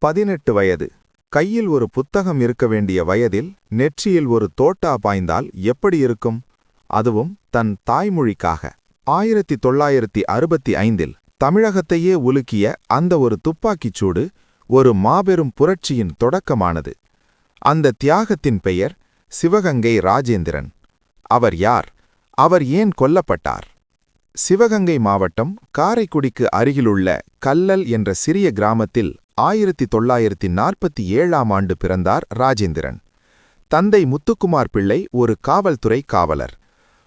18 வயது. கையில் ஒரு புத்தகம் இருக்க வேண்டிய வயதில் நெற்றியில் ஒரு தோட்டா பாய்ந்தால் எப்படி இருக்கும்? அதுவும் தன் தாய்மொழிக்காக. 1965இல் தமிழகத்தையே உலுக்கிய அந்த ஒரு துப்பாக்கிச்சூடு ஒரு மாபெரும் புரட்சியின் தொடக்கமானது. அந்த தியாகத்தின் பெயர் சிவகங்கை ராஜேந்திரன். அவர் யார்? அவர் ஏன் கொல்லப்பட்டார்? சிவகங்கை மாவட்டம் காரைக்குடிக்கு அருகிலுள்ள கல்லல் என்ற சிறிய கிராமத்தில் 1947ஆம் ஆண்டு பிறந்தார் ராஜேந்திரன். தந்தை முத்துக்குமார் பிள்ளை ஒரு காவல்துறை காவலர்.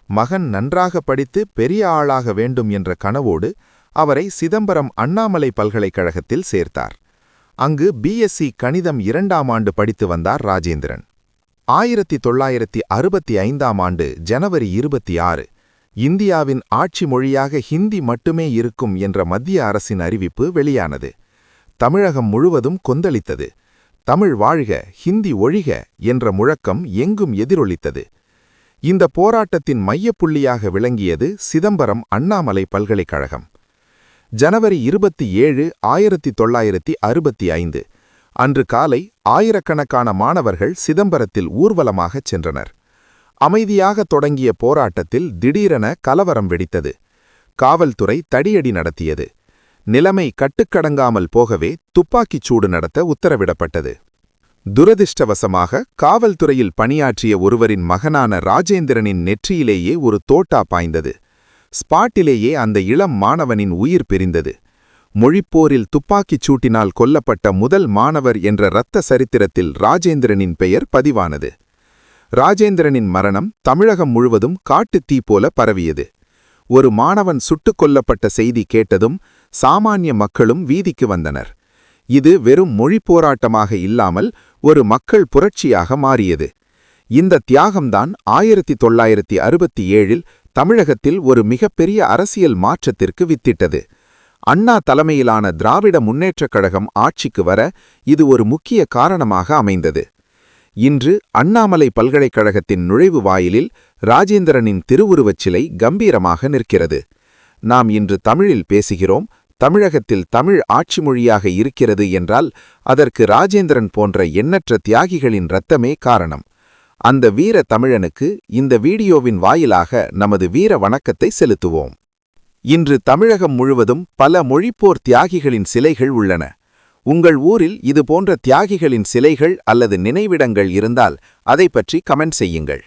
மகன் நன்றாக படித்து பெரிய ஆளாக வேண்டும் என்ற கனவோடு அவரை சிதம்பரம் அண்ணாமலை பல்கலைக்கழகத்தில் சேர்த்தார். அங்கு பிஎஸ்சி கணிதம் 2ஆம் ஆண்டு படித்து வந்தார் ராஜேந்திரன். 1965ஆம் ஆண்டு ஜனவரி 26 இந்தியாவின் ஆட்சி மொழியாக ஹிந்தி மட்டுமே இருக்கும் என்ற மத்திய அரசின் அறிவிப்பு வெளியானது. தமிழகம் முழுவதும் கொந்தளித்தது. தமிழ் வாழ்க, ஹிந்தி ஒழிக என்ற முழக்கம் எங்கும் எதிரொலித்தது. இந்த போராட்டத்தின் மையப்புள்ளியாக விளங்கியது சிதம்பரம் அண்ணாமலை பல்கலைக்கழகம். ஜனவரி 27, 1965 அன்று காலை ஆயிரக்கணக்கான மாணவர்கள் சிதம்பரத்தில் ஊர்வலமாகச் சென்றனர். அமைதியாக தொடங்கிய போராட்டத்தில் திடீரென கலவரம் வெடித்தது. காவல்துறை தடியடி நடத்தியது. நிலைமை கட்டுக்கடங்காமல் போகவே துப்பாக்கிச் சூடு நடத்த உத்தரவிடப்பட்டது. துரதிர்ஷ்டவசமாக காவல்துறையில் பணியாற்றிய ஒருவரின் மகனான ராஜேந்திரனின் நெற்றியிலேயே ஒரு தோட்டா பாய்ந்தது. ஸ்பாட்டிலேயே அந்த இளம் மாணவனின் உயிர் பிரிந்தது. மொழிப்போரில் துப்பாக்கிச் சூட்டினால் கொல்லப்பட்ட முதல் மாணவர் என்ற இரத்த சரித்திரத்தில் ராஜேந்திரனின் பெயர் பதிவானது. ராஜேந்திரனின் மரணம் தமிழகம் முழுவதும் காட்டுத் தீ போல பரவியது. ஒரு மாணவன் சுட்டுக் கொல்லப்பட்ட செய்தி கேட்டதும் சாமானிய மக்களும் வீதிக்கு வந்தனர். இது வெறும் மொழிப் போராட்டமாக இல்லாமல் ஒரு மக்கள் புரட்சியாக மாறியது. இந்த தியாகம்தான் 1967இல் தமிழகத்தில் ஒரு மிகப்பெரிய அரசியல் மாற்றத்திற்கு வித்திட்டது. அண்ணா தலைமையிலான திராவிட முன்னேற்றக் கழகம் ஆட்சிக்கு வர இது ஒரு முக்கிய காரணமாக அமைந்தது. இன்று அண்ணாமலை பல்கலைக்கழகத்தின் நுழைவு வாயிலில் ராஜேந்திரனின் திருவுருவச் சிலை கம்பீரமாக நிற்கிறது. நாம் இன்று தமிழில் பேசுகிறோம், தமிழகத்தில் தமிழ் ஆட்சி மொழியாக இருக்கிறது என்றால் அதற்கு ராஜேந்திரன் போன்ற எண்ணற்ற தியாகிகளின் இரத்தமே காரணம். அந்த வீர தமிழனுக்கு இந்த வீடியோவின் வாயிலாக நமது வீர வணக்கத்தை செலுத்துவோம். இன்று தமிழகம் முழுவதும் பல மொழிப்போர் தியாகிகளின் சிலைகள் உள்ளன. உங்கள் ஊரில் இதுபோன்ற தியாகிகளின் சிலைகள் அல்லது நினைவிடங்கள் இருந்தால் அதை பற்றி கமெண்ட் செய்யுங்கள்.